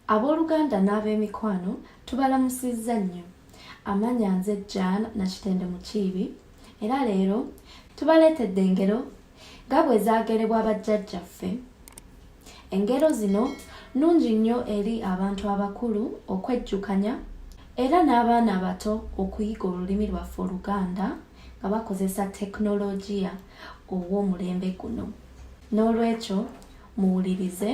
Abooluganda n'ab'emikwano tubalamusizza nnyo. Amannya nze Jane Nakitende Mukiibi era leero tubaleetedde engero nga bwe zaagerebwa bajjajjaffe. Engero zino nnungi nnyo eri abantu abakulu okwejjukanya era n'abaana abato okuyiga olulimi lwaffe Oluganda nga bakozesa tekinologiya ow'omulembe guno. N'olwekyo muwulirize.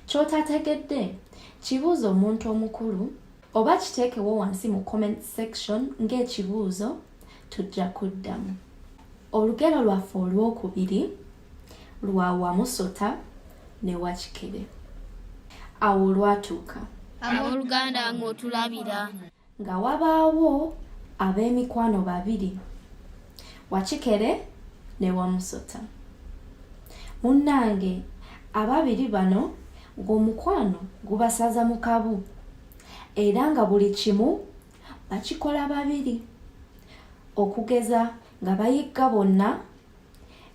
Ky'otategedde kibuuze omuntu omukulu oba kiteekewo wansi mu comment section ng'ekibuuzo tujja kuddamu. Olugero lwaffe olwokubiri lwa Wamusota ne Wakikere. Awo olwatuuka Abooluganda ng'otulabira nga wabaawo ab'emikwano babiri, Wakikere ne Wamusota. Munnange ababiri bano ng'omukwano gubasaza mu kabu era nga buli kimu bakikola babiri, okugeza nga bayigga bonna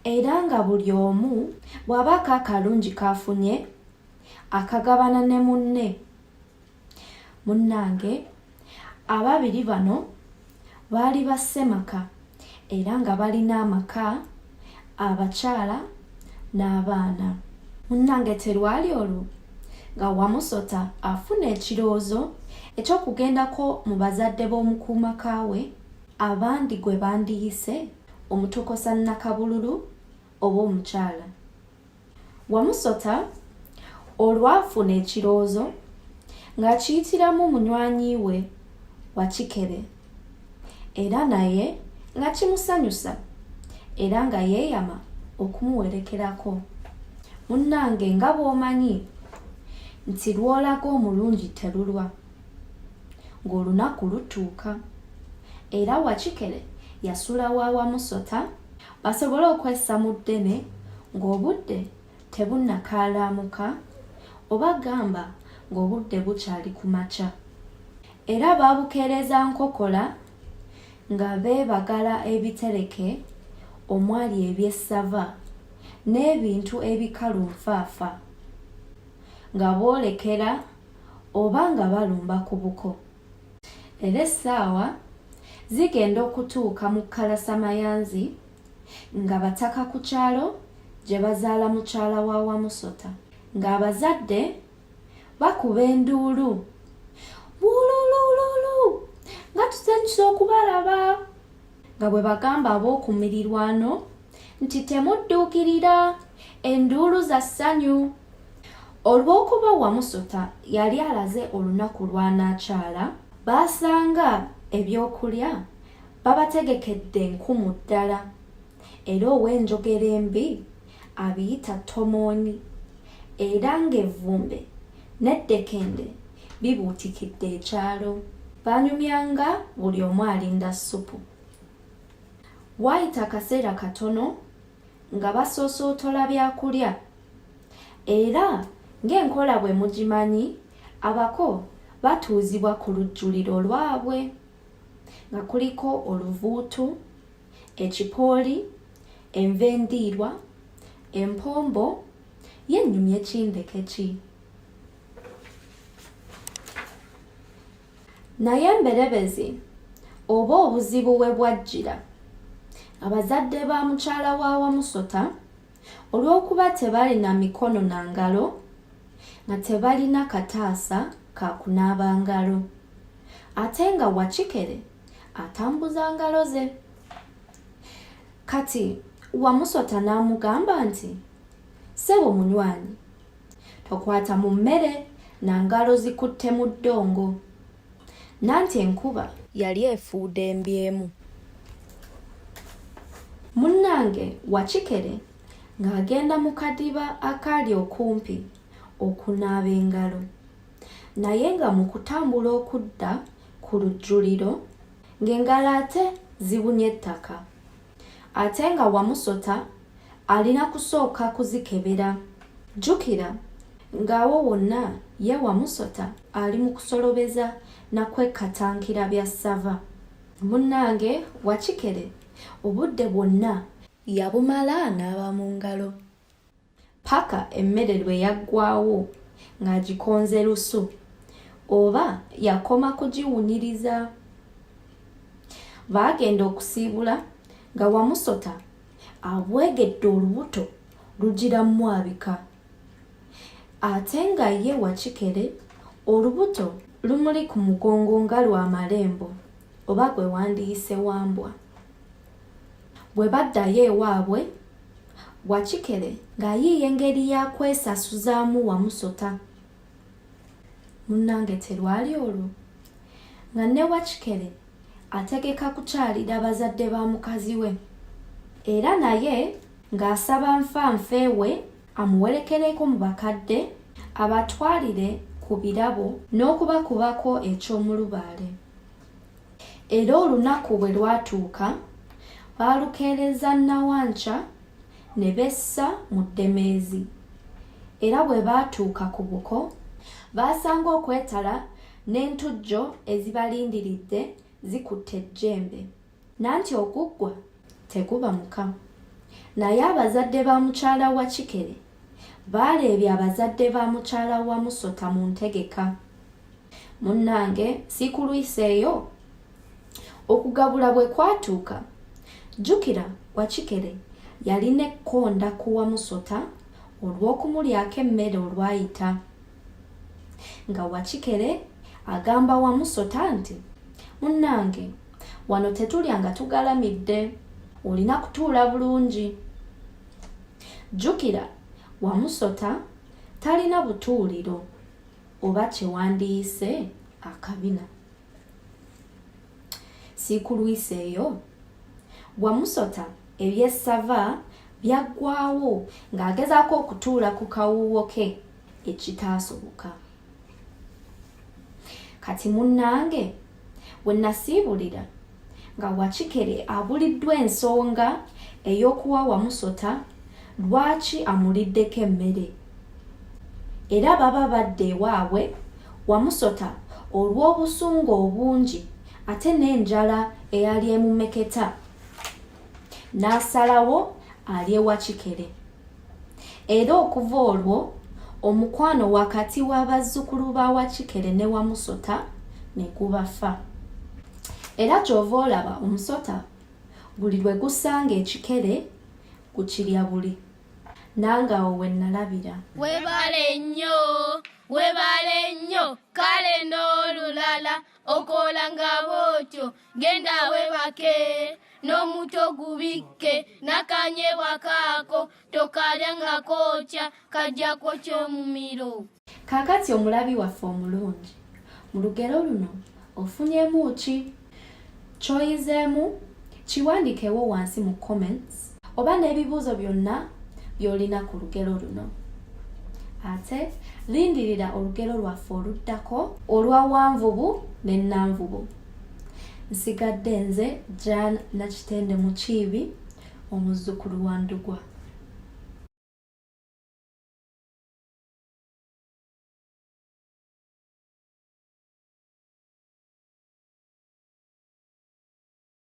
era nga buli omu bw'abaako akalungi kaafunye akagabana ne munne. Munnange ababiri bano baali bassemaka era nga balina amaka, abakyala n'abaana. Munnange terwali olwo nga Wamusota afuna ekirowoozo eky'okugendako mu bazadde b'omukuumakaawe abandi gwe bandiyise omutokosa Nnakabululu oba omukyala. Wamusota olwafuna ekirowoozo ng'akiyitiramu munywanyi we Wakikere era naye nga kimusanyusa era nga yeeyama okumuwerekerako. Munnange nga bw'omanyi nti lw'olaga omulungi terulwa, ng'olunaku lutuuka era Wakikere yasula wa Wamusota basobole okwessa mu ddene ng'obudde tebunnakaalaamuka oba gamba ng'obudde bukyali ku makya. Era baabukeereza nkokola nga beebagala ebitereke omwali eby'essava n'ebintu ebikalu nfaafa nga boolekera oba nga balumba ku buko. Era essaawa zigenda okutuuka mu Kalasamayanzi nga bataka ku kyalo gye bazaala mukyala wa Wamusota ng'abazadde bakuba enduulu, buululululu nga tusanyusa okubalaba, nga bwe bagamba ab'okumirirwano nti temudduukirira enduulu za ssanyu. Olw'okuba Wamusota yali alaze olunaku lw'anaakyala, baasanga ebyokulya babategekedde nkumu ddala era ow'enjogera embi abiyita tomooni era ng'evvumbe n'eddekende bibuutikidde ekyalo. Baanyumyanga buli omu alinda ssupu. Waayita akaseera katono nga basoosootola byakulya era ng'enkola bwe mugimanyi abako batuuzibwa ku lujjuliro lwabwe nga kuliko oluvuutu, ekipooli, enva endiirwa, empombo yennyumya ekindeke ki. Naye emberebezi oba obuzibu bwe bwajjira, abazadde ba mukyala wa Wamusota olw'okuba tebalina mikono na ngalo nga tebalina kataasa ka kunaaba ngalo, ate nga Wakikere atambuza ngalo ze. Kati Wamusota n'amugamba nti, "Ssebo munywanyi, tokwata mu mmere na ngalo zikutte mu ddongo." Nanti enkuba yali efuudde embyemu. Munnange Wakikere ng'agenda mu kadiba akaali okumpi okunaaba engalo, naye nga mu kutambula okudda ku lujjuliro ng'engalo ate zibunye ettaka, ate nga Wamusota alina kusooka kuzikebera. Jjukira ng'awo wonna ye Wamusota ali mu kusolobeza na kwekatankira bya ssava. Munnange Wakikere obudde bwonna yabumala anaaba mu ngalo paka emmere lwe yaggwaawo ng'agikonze lusu oba yakoma kugiwunyiriza. Baagenda okusiibula nga Wamusota abwegedde olubuto lugiramwabika. Ate nga ye Wakikere olubuto lumuli ku mugongo nga lwa malembo oba gwe wandiyise Wambwa. Bwe baddayo ewaabwe, Wakikere ng'ayiiya engeri ya kwesasuzaamu Wamusota. Munnange terwali olwo nga ne Wakikere ategeka kukyalira bazadde ba mukazi we, era naye ng'asaba nfanfe we amuwerekereko mu bakadde abatwalire ku birabo n'okubakubako eky'omulubaale. Era olunaku bwe lwatuuka baalukeereza Nawankya ne bessa mu Ddemeezi. Era bwe baatuuka ku buko baasanga okwetala n'entujjo ezibalindiridde zikutte ejjembe. Nanti oguggwa teguba muka. Naye abazadde ba mukyala Wakikere baaleebye abazadde ba mukyala Wamusota mu ntegeka. Munnange sikulwiseeyo okugabula bwe kwatuuka, jjukira Wakikere yalina ekkonda ku Wamusota olw'okumulyako emmere olwayita. Nga Wakikere agamba Wamusota nti, munnange, wano tetulya nga tugalamidde, olina kutuula bulungi. Jjukira Wamusota talina butuuliro oba kyewandiyise akabina. Sikulwiseeyo, Wamusota ebyessava byaggwaawo ng'agezaako okutuula ku kawuuwo ke ekitaasoboka. Kati munnange, bwe nasiibulira nga Wakikere abuliddwa ensonga ey'okuwa Wamusota lwaki amuliddeko emmere. Era baba badda ewaabwe Wamusota olw'obusungu obungi ate n'enjala eyali emumeketa. N'asalawo alye Wakikere. Era okuva olwo omukwano wakati w'abazzukulu ba Wakikere ne Wamusota ne gubafa. Era ky'ova olaba omusota buli lwe gusanga ekikere gukirya buli. Nange awo we nalabira. Webale nnyo kale n'olulala okola nga bw'otyo genda webake n'omuto gubikke n'akanyebwa kaako tokalya nga kookya kajjako ky'omumiro. Kaakati omulabi waffe omulungi, mu lugero luno ofunyemu ki? Ky'oyizeemu kiwandiikewo wansi mu comments oba n'ebibuuzo byonna by'olina ku lugero luno. Ate lindirira olugero lwaffe oluddako olwa Wanvubu ne Nanvubu. Nsigadde nze Jan Nakitende Mukiibi, omuzzukulu wa Ndugwa.